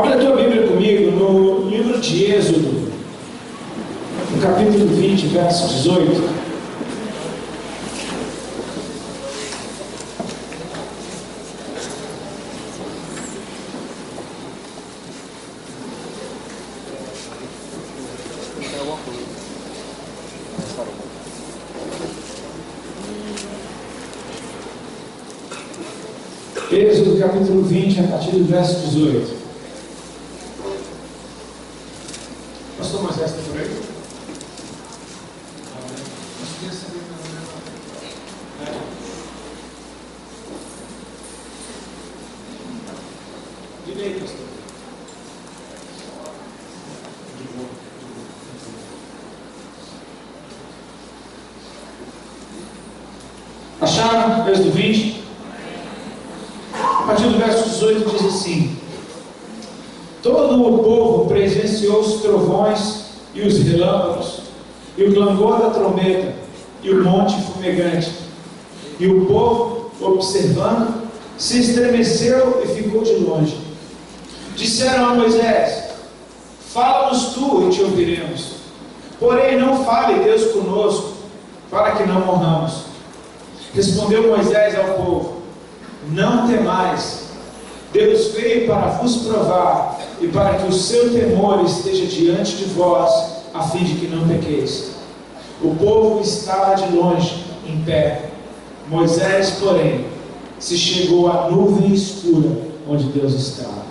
Abra a tua Bíblia comigo no livro de Êxodo, no capítulo 20, verso 18. Êxodo capítulo 20, a partir do verso 18. Pastor Moisés está por aí? Direito, pastor. Acharam? Êxodo 20? A partir do verso 18 diz assim: todo o povo presenciou os trovões e os relâmpagos, e o clangor da trombeta, e o monte fumegante. E o povo, observando, se estremeceu e ficou de longe. Disseram a Moisés: fala-nos tu e te ouviremos. Porém não fale Deus conosco, para que não morramos. Respondeu Moisés ao povo: não temais, Deus veio para vos provar e para que o seu temor esteja diante de vós, a fim de que não pequeis. O povo estava de longe, em pé. Moisés, porém, se chegou à nuvem escura onde Deus estava.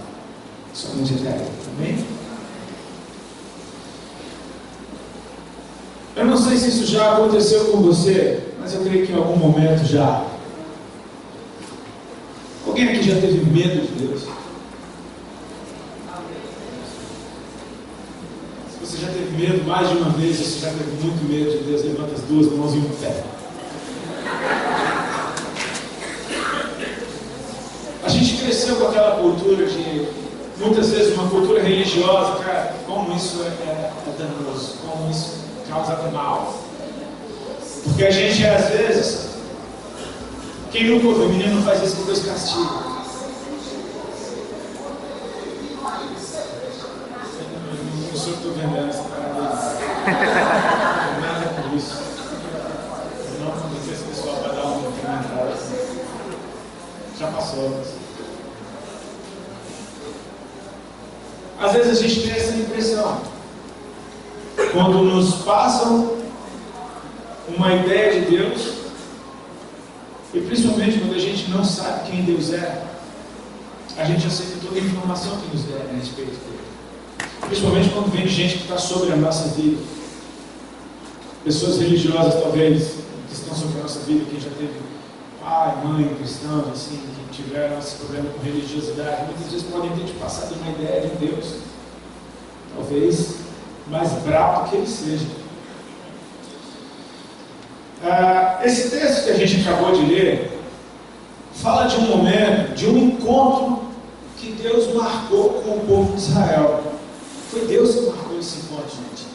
Somente até aí, amém? Eu não sei se isso já aconteceu com você, mas eu creio que em algum momento já. Alguém aqui já teve medo de Deus? Se você já teve medo mais de uma vez, se você já teve muito medo de Deus, levanta as duas mãos e um pé. A gente cresceu com aquela cultura de, muitas vezes, uma cultura religiosa, cara, como isso é danoso, como isso causa mal. Porque a gente, às vezes, quem nunca ouviu, o menino faz isso que Deus castiga. Não sou que estou vendendo essa parada. Não nada com isso. Não sei se o pessoal vai dar um comentário assim. Já passou. Às vezes a gente tem essa impressão. Quando nos passam uma ideia de Deus, e principalmente quando a gente não sabe quem Deus é, a gente aceita toda a informação que nos der a respeito dele. Principalmente quando vem gente que está sobre a nossa vida. Pessoas religiosas, talvez, que estão sobre a nossa vida, que já teve pai, mãe, cristãos, assim, que tiveram esse problema com religiosidade, muitas vezes podem ter te passado uma ideia de Deus, talvez mais bravo que ele seja. Esse texto que a gente acabou de ler fala de um momento, de um encontro que Deus marcou com o povo de Israel. Foi Deus que marcou esse encontro, gente.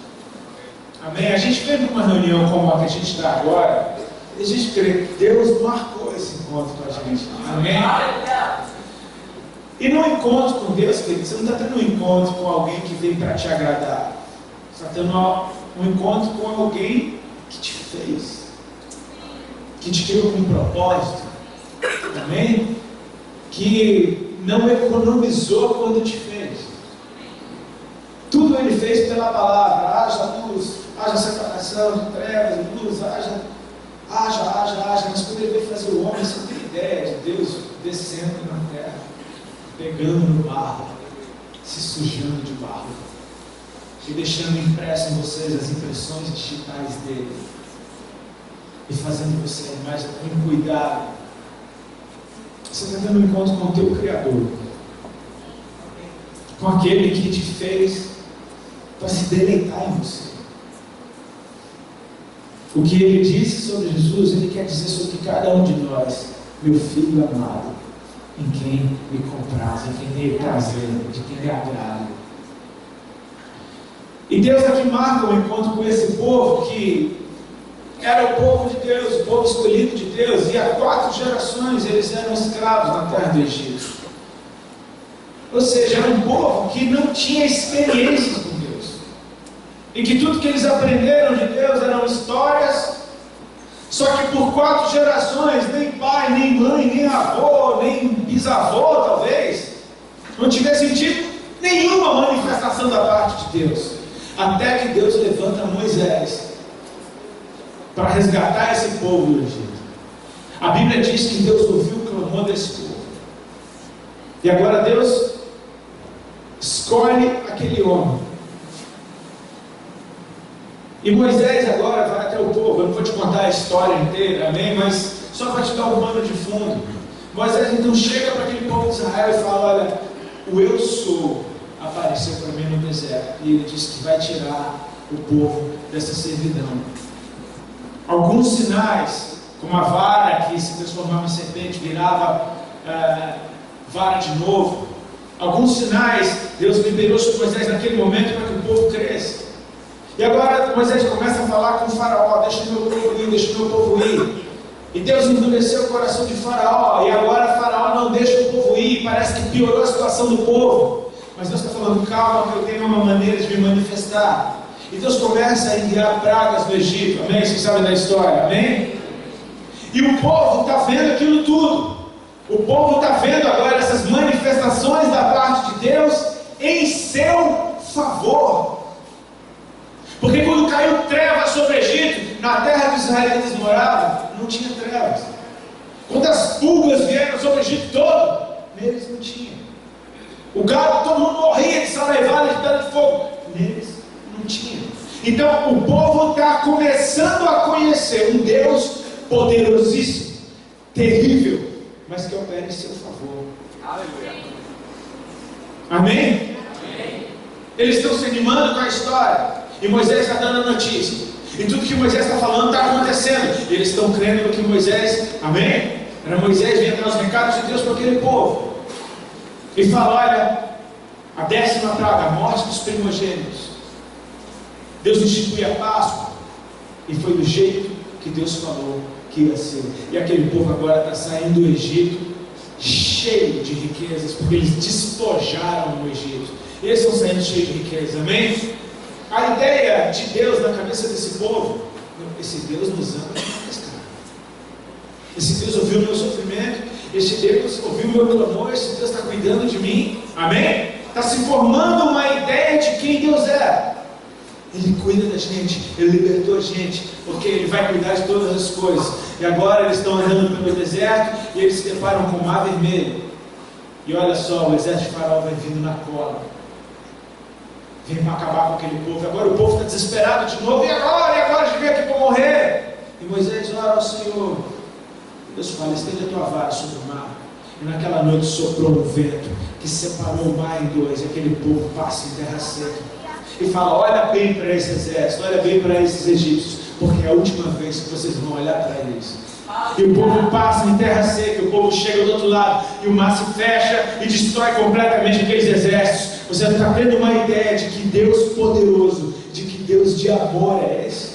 Amém? A gente vem para uma reunião como a que a gente está agora, e a gente crê que Deus marcou esse encontro com a gente. Amém? E no encontro com Deus, querido, você não está tendo um encontro com alguém que vem para te agradar. Você está tendo um encontro com alguém que te fez, que te criou com um propósito, amém? Que não economizou quando te fez. Tudo ele fez pela palavra. Haja luz, haja separação de trevas e luz, haja. Mas quando ele veio fazer o homem, você não tem ideia de Deus descendo na terra, pegando no barro, se sujando de barro e deixando impresso em vocês as impressões digitais dele, e fazendo você mais com cuidado. Você está tendo um encontro com o teu Criador, com aquele que te fez para se deleitar em você. O que ele disse sobre Jesus, ele quer dizer sobre cada um de nós: meu filho amado, em quem me compraz, em quem tenho prazer, de quem me agrada. E Deus aqui marca um encontro com esse povo que era o povo de Deus, o povo escolhido de Deus, e há 4 gerações eles eram escravos na terra do Egito. Ou seja, era um povo que não tinha experiências com Deus. E que tudo que eles aprenderam de Deus eram histórias. Só que por 4 gerações, nem pai, nem mãe, nem avô, nem bisavô talvez, não tivessem tido nenhuma manifestação da parte de Deus. Até que Deus levanta Moisés para resgatar esse povo do Egito. A Bíblia diz que Deus ouviu o clamor desse povo. E agora Deus escolhe aquele homem. E Moisés agora vai até o povo. Eu não vou te contar a história inteira, amém? Mas só para te dar um pano de fundo. Moisés então chega para aquele povo de Israel e fala: olha, o eu sou apareceu para mim no deserto. E ele disse que vai tirar o povo dessa servidão. Alguns sinais, como a vara que se transformava em serpente, virava vara de novo. Alguns sinais Deus liberou sobre Moisés naquele momento para que o povo cresça. E agora Moisés começa a falar com o faraó: deixa o meu povo ir, deixa o meu povo ir. E Deus endureceu o coração de Faraó. E agora Faraó não deixa o povo ir. Parece que piorou a situação do povo. Mas Deus está falando: calma, que eu tenho uma maneira de me manifestar. E Deus começa a enviar pragas no Egito. Amém? Vocês sabem da história, amém? E o povo está vendo aquilo tudo. O povo está vendo agora essas manifestações da parte de Deus em seu favor. Porque quando caiu trevas sobre o Egito, na terra que os israelitas moravam, não tinha trevas. Quando as pulgas vieram sobre o Egito todo, neles não tinha. O gado, todo mundo morria de saraivada, de pedra de fogo, neles não tinha. Então o povo está começando a conhecer um Deus poderosíssimo, terrível, mas que opera em seu favor. Aleluia. Amém? Amém. Eles estão se animando com a história. E Moisés está dando a notícia. E tudo que Moisés está falando está acontecendo. E eles estão crendo no que Moisés, amém? Era Moisés vindo dar os recados de Deus para aquele povo. E fala: olha, a 10ª praga, a morte dos primogênitos. Deus institui a Páscoa. E foi do jeito que Deus falou que ia ser. E aquele povo agora está saindo do Egito cheio de riquezas, porque eles despojaram o Egito. E eles estão saindo cheios de riquezas, amém? A ideia de Deus na cabeça desse povo: esse Deus nos ama demais, cara. Esse Deus ouviu o meu sofrimento, esse Deus ouviu o meu clamor, esse Deus está cuidando de mim, amém? Está se formando uma ideia de quem Deus é. Ele cuida da gente, Ele libertou a gente, porque Ele vai cuidar de todas as coisas. E agora eles estão andando pelo deserto e eles se deparam com o Mar Vermelho. E olha só, o exército de Faraó vai vindo na cola. Vem para acabar com aquele povo. Agora o povo está desesperado de novo. E agora? E agora? De vir aqui para morrer. E Moisés ora ao Senhor. Deus fala: estende a tua vara sobre o mar. E naquela noite soprou um vento que separou o mar em dois. E aquele povo passa em terra seca. E fala: olha bem para esse exército, olha bem para esses egípcios, porque é a última vez que vocês vão olhar para eles. E o povo passa em terra seca, o povo chega do outro lado, e o mar se fecha e destrói completamente aqueles exércitos. Você está tendo uma ideia de que Deus poderoso, de que Deus de amor é esse?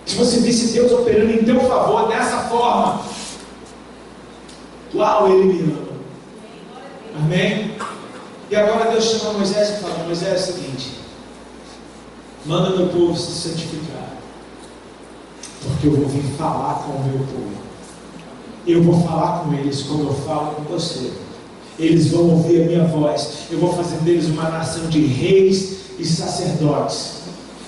Se você visse Deus operando em teu favor dessa forma, uau, Ele me ama. Amém? E agora Deus chama Moisés e fala: Moisés, é o seguinte, manda meu povo se santificar, porque eu vou vir falar com o meu povo. Eu vou falar com eles como eu falo com você. Eles vão ouvir a minha voz. Eu vou fazer deles uma nação de reis e sacerdotes.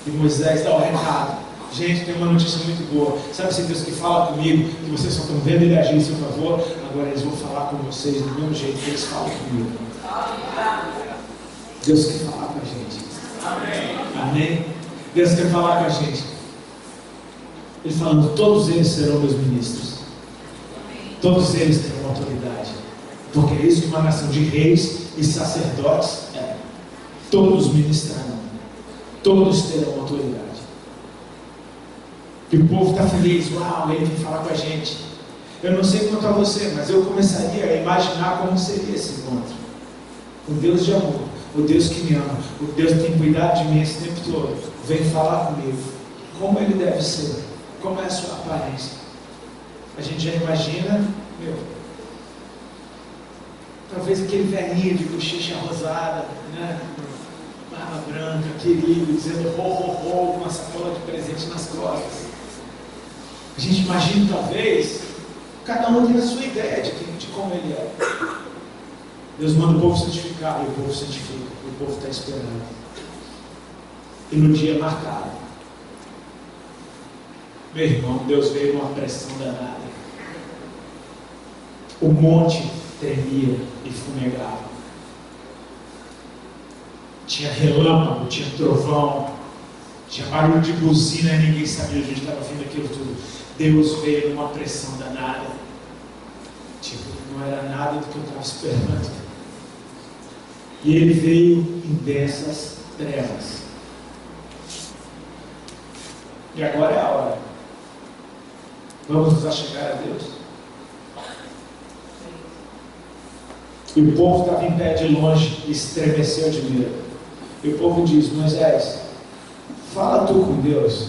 E Moisés dá o recado: gente, tem uma notícia muito boa. Sabe esse Deus que fala comigo, que vocês só estão vendo Ele agir em seu favor? Agora eles vão falar com vocês do mesmo jeito que eles falam comigo. Deus quer falar com a gente. Amém. Amém. Deus quer falar com a gente. Ele falando: todos eles serão meus ministros. Todos eles terão autoridade. Porque é isso que uma nação de reis e sacerdotes é. Todos ministrarão. Todos terão autoridade. E o povo está feliz. Uau, Ele vem falar com a gente. Eu não sei quanto a você, mas eu começaria a imaginar como seria esse encontro. O Deus de amor, o Deus que me ama, o Deus que tem cuidado de mim esse tempo todo, vem falar comigo. Como Ele deve ser? Como é a sua aparência? A gente já imagina, Talvez aquele velhinho de bochecha rosada, né? Barba branca, querido, dizendo ho, ho, ho, com uma sacola de presente nas costas. A gente imagina, talvez, cada um tem a sua ideia de como ele é. Deus manda o povo santificar, e o povo santifica, o povo está esperando. E no dia marcado, meu irmão, Deus veio numa pressão danada. O monte tremia e fumegava. Tinha relâmpago, tinha trovão, tinha barulho de buzina e ninguém sabia de onde estava vindo aquilo tudo. Deus veio numa pressão danada. Tipo, não era nada do que eu estava esperando. E ele veio em densas trevas. E agora é a hora. Vamos nos achegar a Deus? E o povo estava em pé de longe e estremeceu de medo. E o povo diz: Moisés, fala tu com Deus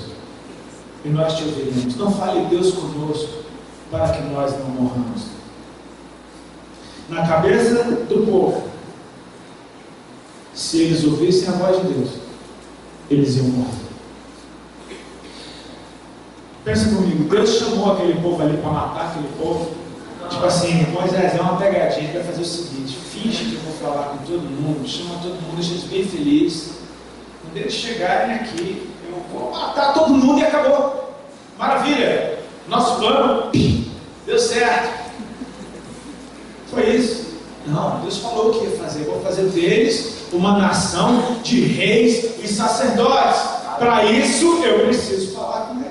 e nós te ouviremos. Não fale Deus conosco para que nós não morramos. Na cabeça do povo, se eles ouvissem a voz de Deus, eles iam morrer. Pensa comigo, Deus chamou aquele povo ali para matar aquele povo. Tipo assim, Moisés, é uma pegadinha, vai fazer o seguinte: finge que eu vou falar com todo mundo, chama todo mundo, deixa eles bem felizes. Quando eles chegarem aqui, eu vou matar todo mundo e acabou. Maravilha! Nosso plano deu certo. Foi isso. Não, Deus falou o que ia fazer. Vou fazer deles uma nação de reis e sacerdotes. Para isso eu preciso falar com eles.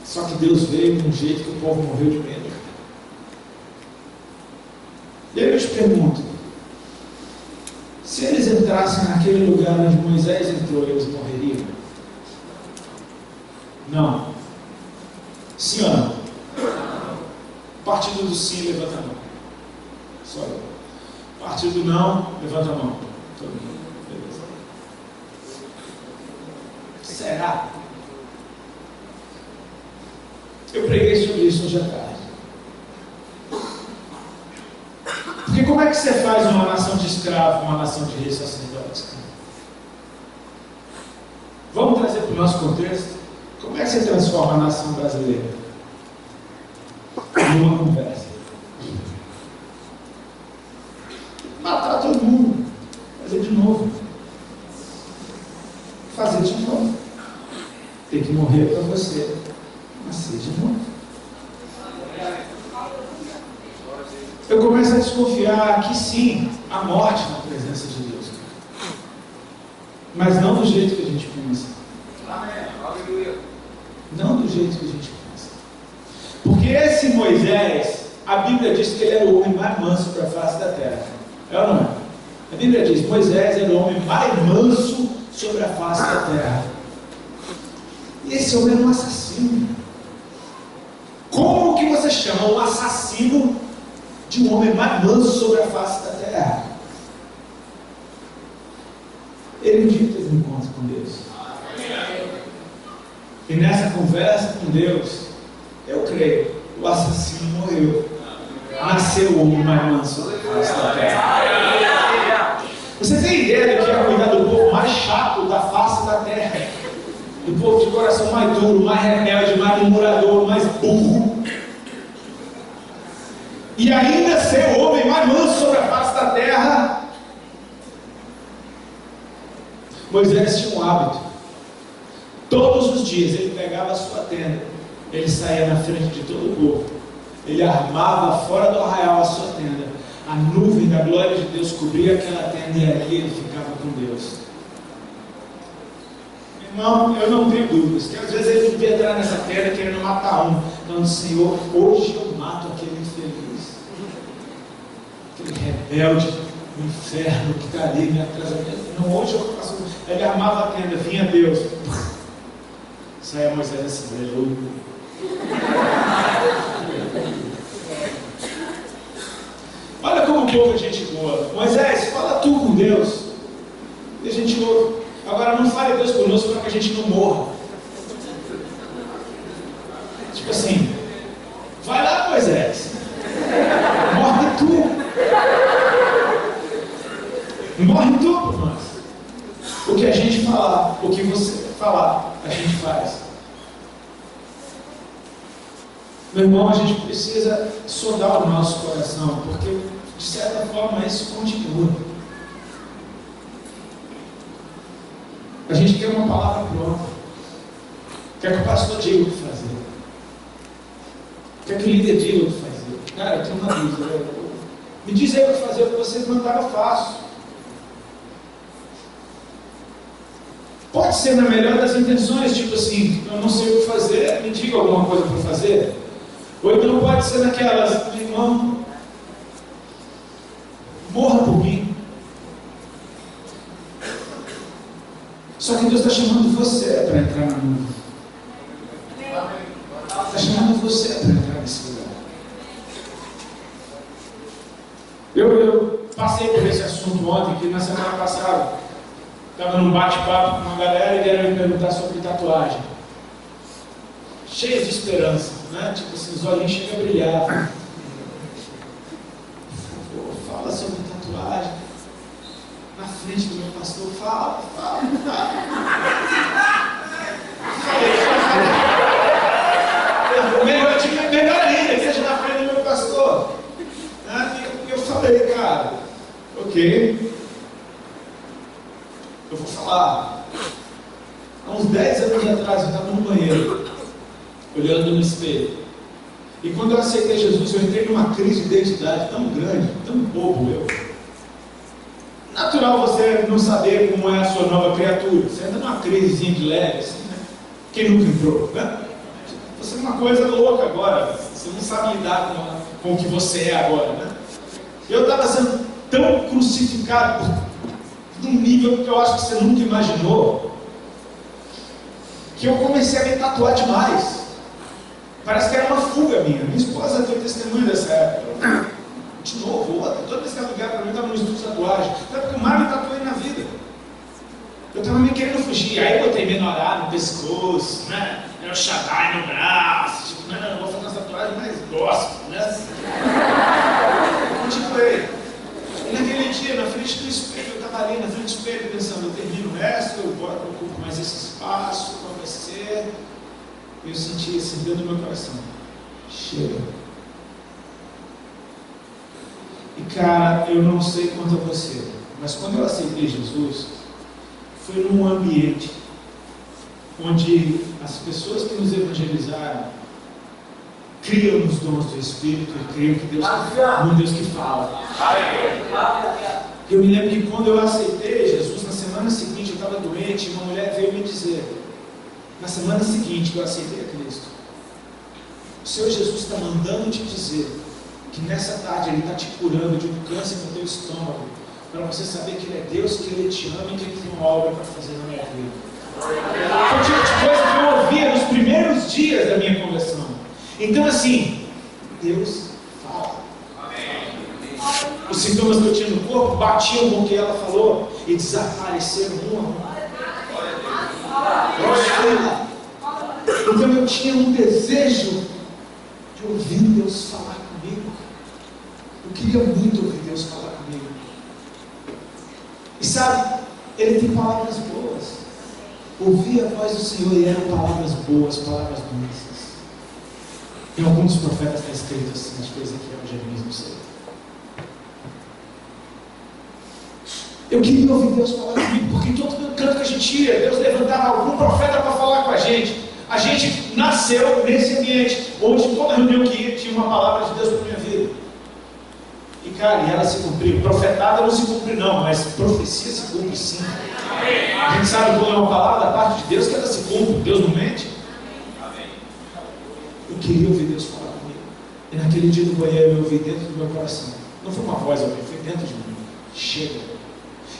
Só que Deus veio de um jeito que o povo morreu de medo. E aí eu te pergunto: se eles entrassem naquele lugar onde Moisés entrou, eles morreriam? Não. Sim ou não? Partido do sim, levanta a mão. Só eu. Partido do não, levanta a mão. Todo mundo. Beleza. Será? Eu preguei sobre isso hoje à tarde. Porque como é que você faz uma nação de escravos, uma nação de reis sacerdotes? Vamos trazer para o nosso contexto. Como é que você transforma a nação brasileira? Numa conversa. Matar todo mundo. Fazer de novo. Fazer de novo. Tem que morrer para você nascer de novo. Eu começo a desconfiar que sim, há morte na presença de Deus. Mas não do jeito que a gente pensa. Não do jeito que a gente pensa. Porque esse Moisés, a Bíblia diz que ele era o homem mais manso para a face da terra. É ou não é? A Bíblia diz: Moisés era o homem mais manso sobre a face da terra. E esse homem era um assassino. Como que você chama um assassino de um homem mais manso sobre a face da terra? Ele um dia teve um encontro com Deus. E nessa conversa com Deus, eu creio, o assassino morreu. Nasceu o homem mais manso sobre a face da terra. Você tem ideia do que é cuidar do povo mais chato da face da terra? Do povo de coração mais duro, mais rebelde, mais murmurador, mais burro. E ainda ser o homem mais manso sobre a face da terra. Moisés tinha um hábito. Todos os dias ele pegava a sua tenda, ele saía na frente de todo o povo, ele armava fora do arraial a sua tenda, a nuvem da glória de Deus cobria aquela tenda e ali ele ficava com Deus. Irmão, eu não tenho dúvidas que às vezes ele devia entrar nessa tenda querendo matar um, falando: Senhor, hoje eu mato aquele infeliz, aquele rebelde do inferno que está ali me atrasando. Não, hoje eu faço. Ele armava a tenda, vinha Deus. Saia Moisés assim, aleluia. Olha como o povo é gente boa. Moisés, fala tu com Deus e a gente ouve. Agora não fale Deus conosco para que a gente não morra. Tipo assim, vai lá, Moisés, Morre tudo por nós. O que a gente falar, o que você falar, a gente faz. Meu irmão, a gente precisa sondar o nosso coração, porque de certa forma isso continua. A gente quer uma palavra pronta. Quer que o pastor diga o que fazer. Quer que o líder diga o que fazer. Cara, eu tenho uma dúvida. Me diz aí o que fazer, o que você mandar eu faço. Pode ser na melhor das intenções, tipo assim, eu não sei o que fazer, me diga alguma coisa para fazer. Ou então pode ser naquelas, meu irmão, morra por mim. Só que Deus está chamando você para entrar na nuvem. Está chamando você para entrar nesse lugar. Eu passei por esse assunto ontem, que na semana passada estava num bate-papo com uma galera e vieram me perguntar sobre tatuagem. Cheios de esperança, né? Tipo assim, os olhinhos chegam a brilhar. Fala sobre tatuagem. Na frente do meu pastor, fala. Melhor ainda, que seja na frente do meu pastor. Eu falei, cara, ok, eu vou falar. Há uns 10 anos atrás eu estava no banheiro, olhando no espelho. E quando eu aceitei Jesus, eu entrei numa crise de identidade tão grande, tão bobo eu. Natural você não saber como é a sua nova criatura. Você entra numa crisezinha de leve, assim, né? Quem nunca entrou, né? Você é uma coisa louca agora. Você não sabe lidar com o que você é agora, né? Eu estava sendo tão crucificado num nível que eu acho que você nunca imaginou, que eu comecei a me tatuar demais. Parece que era uma fuga minha. Minha esposa tem testemunho dessa época. De novo, outra. Toda vez que ela ligava para mim, eu estava no estudo de tatuagem. Até porque eu mais me tatuei na vida. Eu estava meio querendo fugir. Aí eu botei menorá no pescoço, né? Eu Shaddai no braço. Tipo, não, vou fazer uma tatuagem mais gospel, né? Continuei. E naquele dia, na frente do espelho, eu estava ali na frente do espelho pensando, eu termino o resto, eu ocupo mais esse espaço, qual vai ser? E eu senti assim dentro do meu coração, chega. E cara, eu não sei quanto a você, mas quando eu aceitei Jesus, foi num ambiente onde as pessoas que nos evangelizaram criam nos dons do Espírito e criam que Deus é um Deus que fala. Eu me lembro que quando eu aceitei Jesus, na semana seguinte eu estava doente e uma mulher veio me dizer, na semana seguinte que eu aceitei a Cristo, o Senhor Jesus está mandando te dizer que nessa tarde Ele está te curando de um câncer no teu estômago, para você saber que Ele é Deus, que Ele te ama e que Ele tem uma obra para fazer na minha vida. Foi o tipo de coisa que eu ouvia nos primeiros dias da minha conversão. Então assim, Deus fala. Os sintomas que eu tinha no corpo batiam com o que ela falou e desapareceram um a um. Então eu tinha um desejo de ouvir Deus falar comigo. Eu queria muito ouvir Deus falar comigo. E sabe, Ele tem palavras boas. Ouvi a voz do Senhor e eram palavras boas, palavras bonitas. Em alguns profetas está escrito assim, acho que esse aqui é o Jeremias, não sei. Eu queria ouvir Deus falar comigo, porque em todo canto que a gente ia, Deus levantava algum profeta para falar com a gente. A gente nasceu nesse ambiente, onde toda reunião que ia tinha uma palavra de Deus para a minha vida. E cara, e ela se cumpriu. Profetada não se cumpre não, mas profecia se cumpre sim. A gente sabe quando é uma palavra da parte de Deus que ela se cumpre. Deus não mente. Eu queria ouvir Deus falar comigo. E naquele dia do banheiro eu ouvi dentro do meu coração. Não foi uma voz, foi dentro de mim. Chega.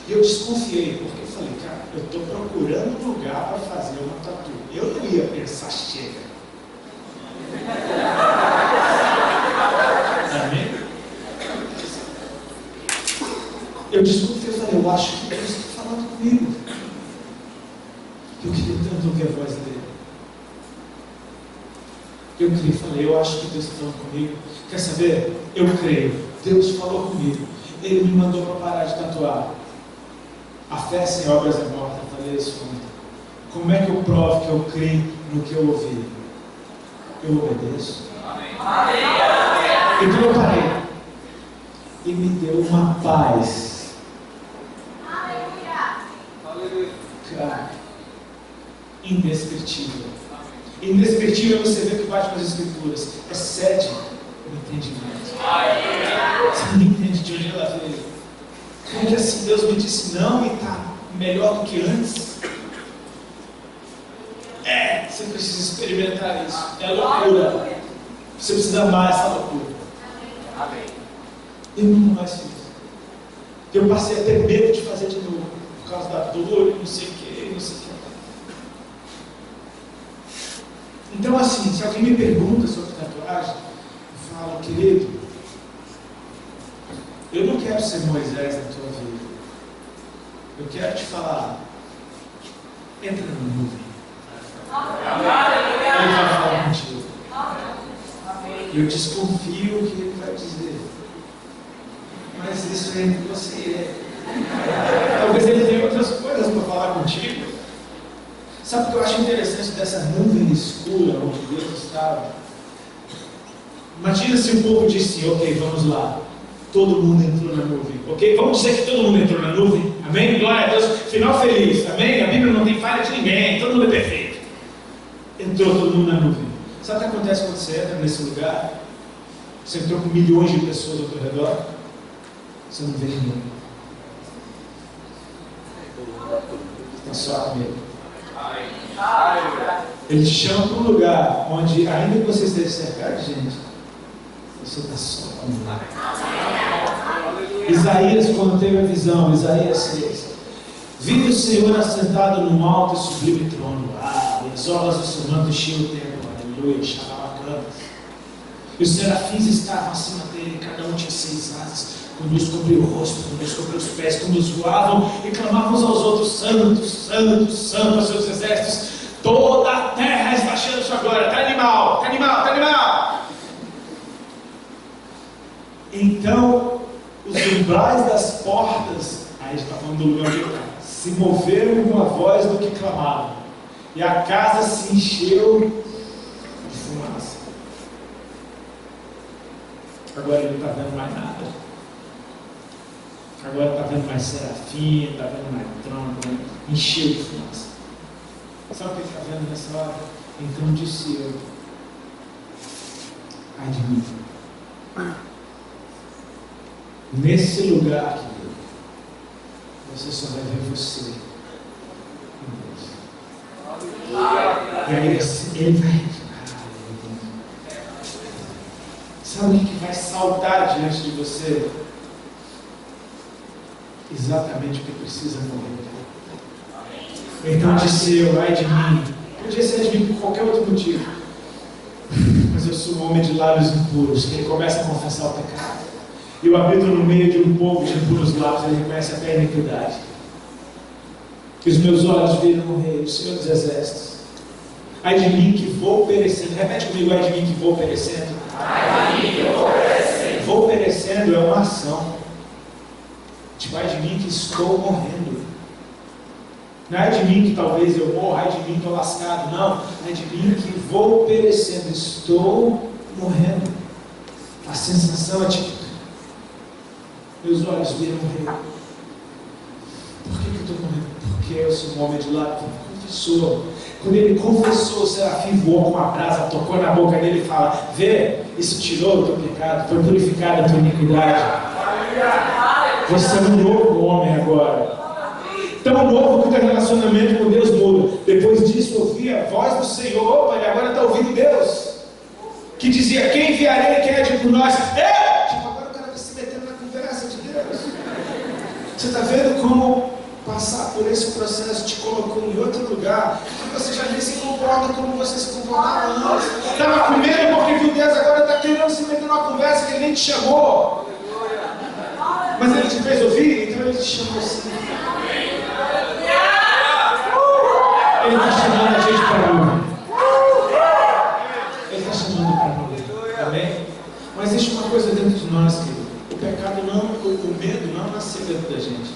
E eu desconfiei, porque eu falei, cara, eu estou procurando um lugar para fazer uma tatu. Eu não ia pensar, chega. Amém? Eu desconfiei, eu falei, eu acho que Deus está falando comigo. Eu queria tanto ouvir a voz dele. Eu criei, falei, eu acho que Deus está falando comigo. Quer saber? Eu creio. Deus falou comigo. Ele me mandou para parar de tatuar. A fé sem obras é morta. Eu falei isso ontem. Como é que eu provo que eu creio no que eu ouvi? Eu obedeço. Então eu parei. E me deu uma paz. Cara, indescritível. Indescritível você vê que bate com as escrituras. Excede o entendimento. Você não entende de onde ela veio. Como que assim Deus me disse não e está melhor do que antes? Você precisa experimentar isso. É loucura. Você precisa amar essa loucura. Eu nunca mais fiz. Eu passei a ter medo de fazer de novo. Por causa da dor e não sei o que, não sei o que. Então assim, se alguém me pergunta sobre tatuagem, eu falo, querido, eu não quero ser Moisés na tua vida. Eu quero te falar, entra na nuvem. Ele vai falar contigo. Eu desconfio o que ele vai dizer. Mas isso é entre você e ele. Talvez ele tenha outras coisas para falar contigo. Sabe o que eu acho interessante dessa nuvem escura onde Deus estava? Imagina se o povo disse, ok, vamos lá. Todo mundo entrou na nuvem. Ok? Vamos dizer que todo mundo entrou na nuvem. Amém? Glória a Deus. Final feliz. Amém? A Bíblia não tem falha de ninguém. Todo mundo é perfeito. Entrou todo mundo na nuvem. Sabe o que acontece quando você entra nesse lugar? Você entrou com milhões de pessoas ao teu redor. Você não vê ninguém. Está só comigo. Ele te chama para um lugar onde, ainda que você esteja cercado de gente, você está só comigo. Isaías, quando teve a visão, Isaías 6, vi o Senhor assentado num alto e sublime trono. E as obras do seu manto enchiam o templo. Aleluia, xalabacanas. E os serafins estavam acima dele, cada um tinha 6 asas. Quando nos cobriu o rosto, quando nos cobriu os pés, quando nos voavam e clamavam uns aos outros, santo, santo, santo, aos seus exércitos. Toda a terra está cheia de sua glória. Está animal, está animal, está animal. Então, os umbrais das portas, aí a gente está falando do lugar de cá, se moveram com a voz do que clamavam. E a casa se encheu de fumaça. Agora ele não está vendo mais nada. Agora está vendo mais serafim, está vendo mais trono, encheu de fumaça. Sabe o que ele está vendo nessa hora? Então disse eu, ai de mim. Nesse lugar, querido, você só vai ver você. E aí ele vai. Sabe o que vai saltar diante de você? Exatamente o que precisa morrer. Então disse eu, ai de mim. Podia ser de mim por qualquer outro motivo. Mas eu sou um homem de lábios impuros, que ele começa a confessar o pecado. E eu habito no meio de um povo de impuros lábios, ele reconhece até a iniquidade. Que os meus olhos viram o Rei, o Senhor dos Exércitos. Ai de mim que vou perecendo. Repete comigo, ai de mim que vou perecendo. Ai de mim que vou perecendo. Vou perecendo é uma ação. Tipo, ai de mim que estou morrendo. Não é de mim que talvez eu morra, ai de mim que estou lascado. Não, é de mim que vou perecendo. Estou morrendo. A sensação é tipo, meus olhos viram o Rei. Por que eu estou morrendo? Porque eu sou um homem de lado que confessou. Quando ele confessou, o serafim voou com a brasa, tocou na boca dele e fala, vê, isso tirou o teu pecado, foi purificada a tua iniquidade. Você é um novo homem agora. Tão novo que o teu relacionamento com Deus muda. Depois disso, ouvi a voz do Senhor. Opa, ele agora está ouvindo Deus. Que dizia, quem enviarei, quem é de por nós? Tipo, agora o cara está se metendo na conversa de Deus. Você está vendo como passar por esse processo te colocou em outro lugar, que você já nem se comporta como você se comportava antes. Estava com medo porque viu Deus, agora está querendo se meter numa conversa que ele nem te chamou. Mas ele te fez ouvir, então ele te chamou assim. Ele está chamando a gente para ouvir. Ele está chamando para ouvir. Amém? Mas existe uma coisa dentro de nós, querido. O pecado não, o medo não nasceu dentro da gente.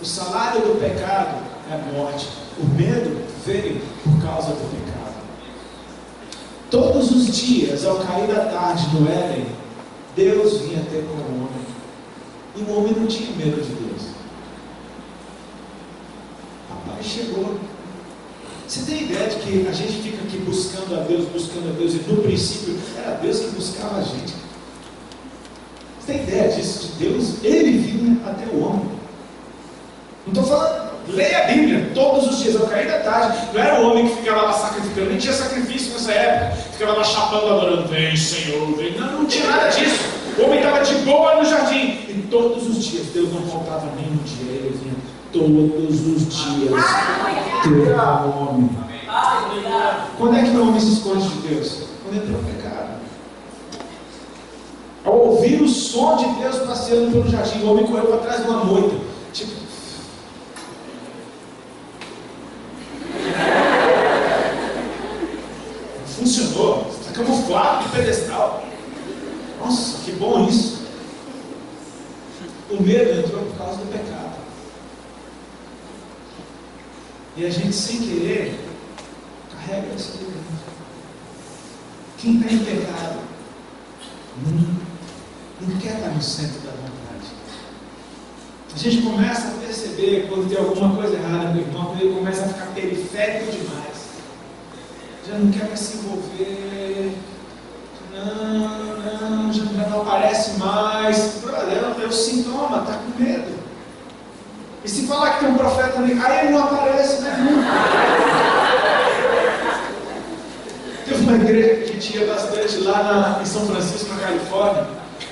O salário do pecado é a morte. O medo veio por causa do pecado. Todos os dias, ao cair da tarde no Éden, Deus vinha ter com o homem. E o homem não tinha medo de Deus. Papai chegou. Você tem ideia de que a gente fica aqui buscando a Deus, e no princípio era Deus que buscava a gente. Você tem ideia disso? De Deus, Ele vinha até o homem. Não estou falando, leia a Bíblia todos os dias, ao cair da tarde. Não era o homem que ficava lá sacrificando, nem tinha sacrifício nessa época. Ficava lá chapando, adorando, vem Senhor, vem. Não tinha nada disso. O homem estava de boa no jardim. E todos os dias, Deus não faltava nem um dia, Ele vinha todos os dias ter o homem. Quando é que o homem se esconde de Deus? Quando entra no pecado. Ao ouvir o som de Deus passeando pelo jardim, o homem correu para trás de uma moita. Tipo, funcionou, está camuflado no pedestal. Nossa, que bom isso. O medo entrou por causa do pecado. E a gente, sem querer, carrega isso aqui dentro. Quem está em pecado não quer estar no centro da vontade. A gente começa a perceber quando tem alguma coisa errada no irmão, quando ele começa a ficar periférico demais. Já não quer mais se envolver. Já não aparece mais. É o sintoma, está com medo. E se falar que tem um profeta ali, aí ele não aparece, né? Teve uma igreja que tinha bastante lá em São Francisco, na Califórnia.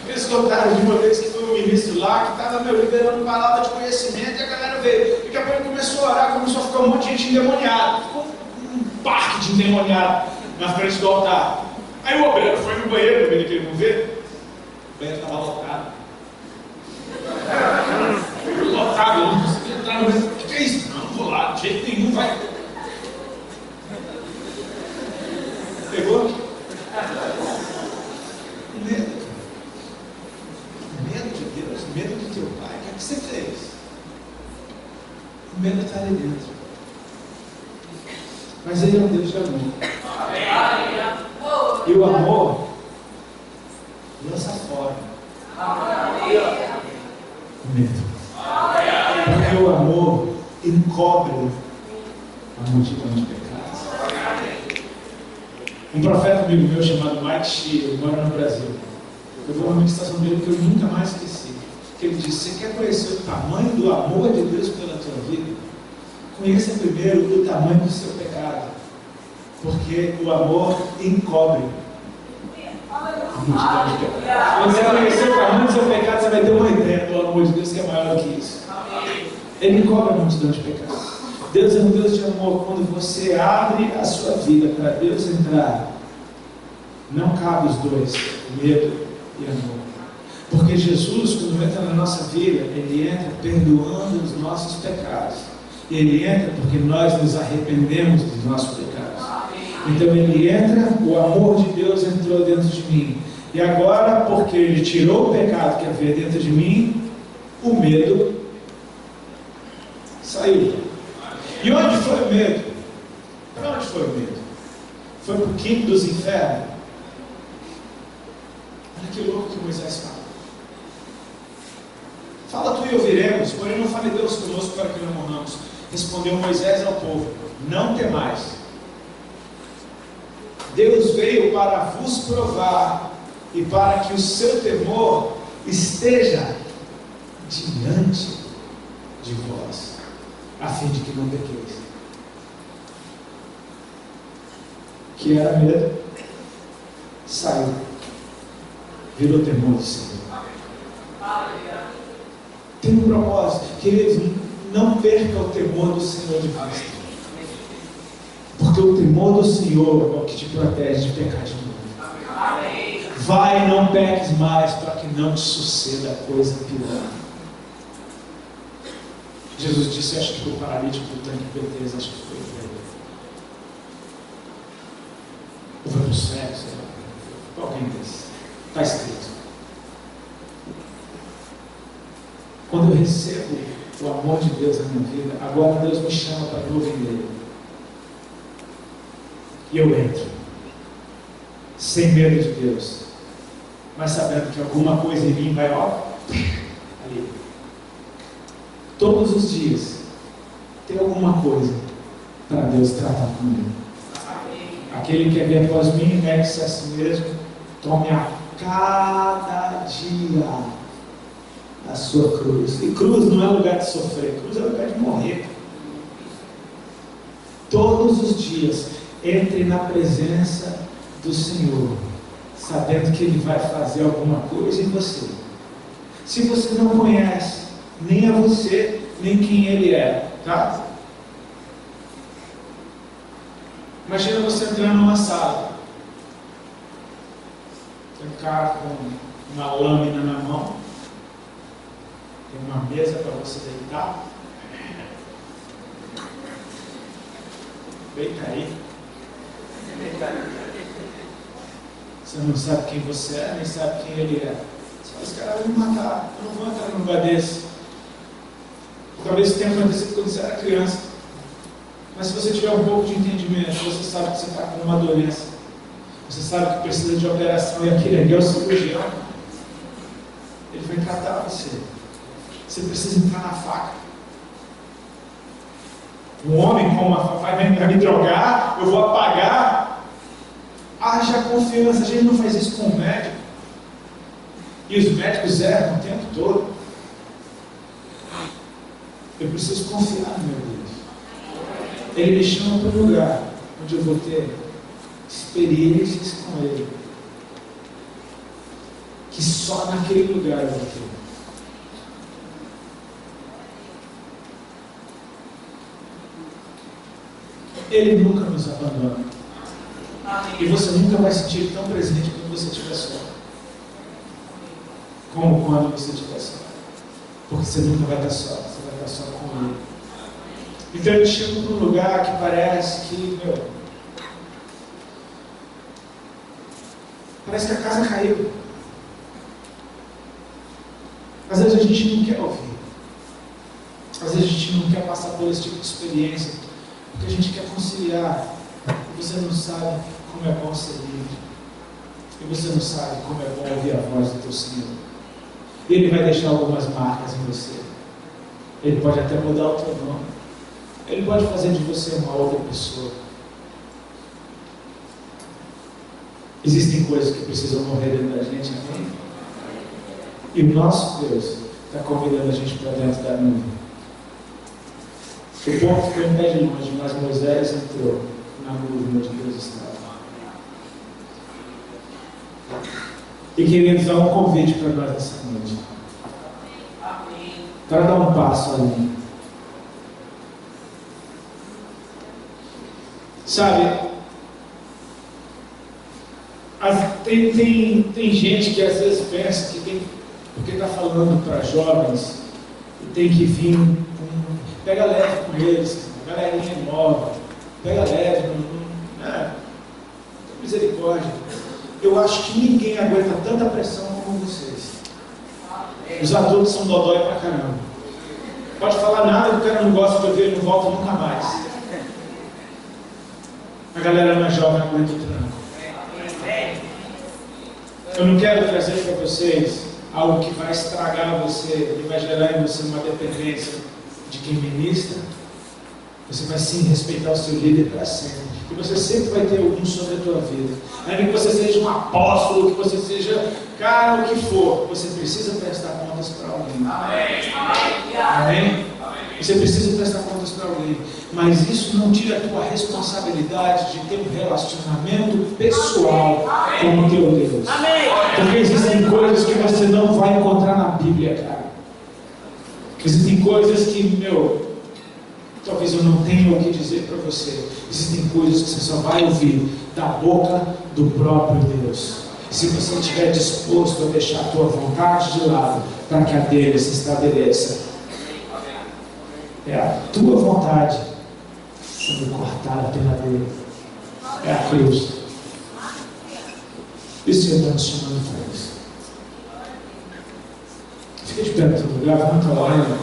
Eles contaram de uma vez que foi um ministro lá que estava liberando palavra de conhecimento e a galera veio. Daqui a pouco começou a orar, começou a ficar um monte de gente endemoniada. Ficou um parque de endemoniado na frente do altar. Aí o obreiro foi no banheiro, no meio daquele mover. O banheiro estava lotado. Lotado, eu não conseguia entrar no banheiro. O que é isso? Não vou lá, de jeito nenhum, vai. Pegou? Medo. Medo de Deus, medo do teu pai. O que é que você fez? O medo está ali dentro. Mas Ele é um Deus de amor. E o amor lança fora o medo. Porque o amor encobre a multidão de pecados. Um profeta amigo meu chamado Mike Shea, ele mora no Brasil. Eu vou numa meditação dele que eu nunca mais esqueci. Que ele disse: você quer conhecer o tamanho do amor de Deus pela tua vida? Conheça primeiro o tamanho do seu pecado. Porque o amor encobre a multidão de pecados. Quando você conhecer o tamanho do seu pecado, você vai ter uma ideia do amor de Deus que é maior do que isso. Ele encobre a multidão de pecados. Deus é um Deus de amor. Quando você abre a sua vida para Deus entrar, não cabe os dois, medo e amor. Porque Jesus, quando entra na nossa vida, Ele entra perdoando os nossos pecados. E Ele entra porque nós nos arrependemos dos nossos pecados. Então Ele entra, o amor de Deus entrou dentro de mim. E agora, porque Ele tirou o pecado que havia dentro de mim, o medo saiu. E onde foi o medo? Para onde foi o medo? Foi para o quinto dos infernos? Olha que louco que Moisés fala. Fala tu e ouviremos, porém não fale Deus conosco para que não morramos. Respondeu Moisés ao povo: não temais. Deus veio para vos provar e para que o seu temor esteja diante de vós, a fim de que não pequeis. Que era medo, saiu, virou temor do Senhor. Tem um propósito, queridos, não perca o temor do Senhor de vista. Porque o temor do Senhor é o que te protege de pecar de novo. Vai e não peques mais, para que não te suceda coisa pior. Jesus disse, acho que foi o paralítico do tanque de Betesda, acho que foi para ele. Ou foi para o céu, sei lá. Alguém desse. Está escrito. Quando eu recebo o amor de Deus na minha vida, agora Deus me chama para me ouvir dele. E eu entro, sem medo de Deus, mas sabendo que alguma coisa em mim vai, ó, ali. Todos os dias, tem alguma coisa para Deus tratar comigo. Aquele que é vir após mim, negue-se a si mesmo, tome a cada dia a sua cruz. E cruz não é lugar de sofrer, cruz é lugar de morrer. Todos os dias, entre na presença do Senhor, sabendo que Ele vai fazer alguma coisa em você. Se você não conhece nem a você, nem quem Ele é, tá? Imagina você entrando numa sala, tem um cara com uma lâmina na mão, tem uma mesa para você deitar, deita aí. Você não sabe quem você é, nem sabe quem ele é. Você fala, esse cara vai me matar, eu não vou entrar num lugar desse. Talvez isso tenha acontecido quando você era criança. Mas se você tiver um pouco de entendimento, você sabe que você está com uma doença, você sabe que precisa de operação, e aquele ali é o cirurgião. Ele vai tratar você. Você precisa entrar na faca. Um homem com uma faca vai me drogar, eu vou apagar. Haja confiança. A gente não faz isso com o médico. E os médicos erram o tempo todo. Eu preciso confiar no meu Deus. Ele me chama para um lugar onde eu vou ter experiências com Ele, que só naquele lugar eu vou ter. Ele nunca nos abandona. E você nunca vai sentir tão presente quando você estiver só, como quando você estiver só. Porque você nunca vai estar só, você vai estar só com Ele. Então eu chego num lugar que parece que, parece que a casa caiu. Às vezes a gente não quer ouvir. Às vezes a gente não quer passar por esse tipo de experiência, porque a gente quer conciliar. E você não sabe como é bom ser livre. E você não sabe como é bom ouvir a voz do teu Senhor. E Ele vai deixar algumas marcas em você. Ele pode até mudar o teu nome. Ele pode fazer de você uma outra pessoa. Existem coisas que precisam morrer dentro da gente, amém? E o nosso Deus está convidando a gente para dentro da nuvem. O povo ficou em pé de longe, mas Moisés entrou na nuvem onde Deus estava. E queridos, há um convite para nós nessa noite. Para dar um passo além. Sabe, tem gente que às vezes pensa que tem, porque está falando para jovens, tem que vir, pega leve com eles, a galerinha nova, pega leve, misericórdia. Eu acho que ninguém aguenta tanta pressão como vocês. Os adultos são dodói pra caramba. Pode falar nada que o cara não gosta de ouvir, ele não volta nunca mais. A galera mais jovem aguenta o tranco. Eu não quero trazer para vocês algo que vai estragar você e vai gerar em você uma dependência de quem ministra. Você vai sim respeitar o seu líder para sempre. E você sempre vai ter algum sobre a tua vida. Ainda que você seja um apóstolo, que você seja, cara, o que for, você precisa prestar contas para alguém. Amém? Você precisa prestar contas para alguém. Mas isso não tira a tua responsabilidade de ter um relacionamento pessoal com o teu Deus. Porque existem coisas que você não vai encontrar na Bíblia, cara. Existem coisas que, talvez eu não tenha o que dizer para você. Existem coisas que você só vai ouvir da boca do próprio Deus. E se você estiver disposto a deixar a tua vontade de lado para que a dele se estabeleça, é a tua vontade sendo cortada pela dele. É a cruz. E o Senhor está nos chamando para isso. Fica de pé no teu lugar, vamos falar.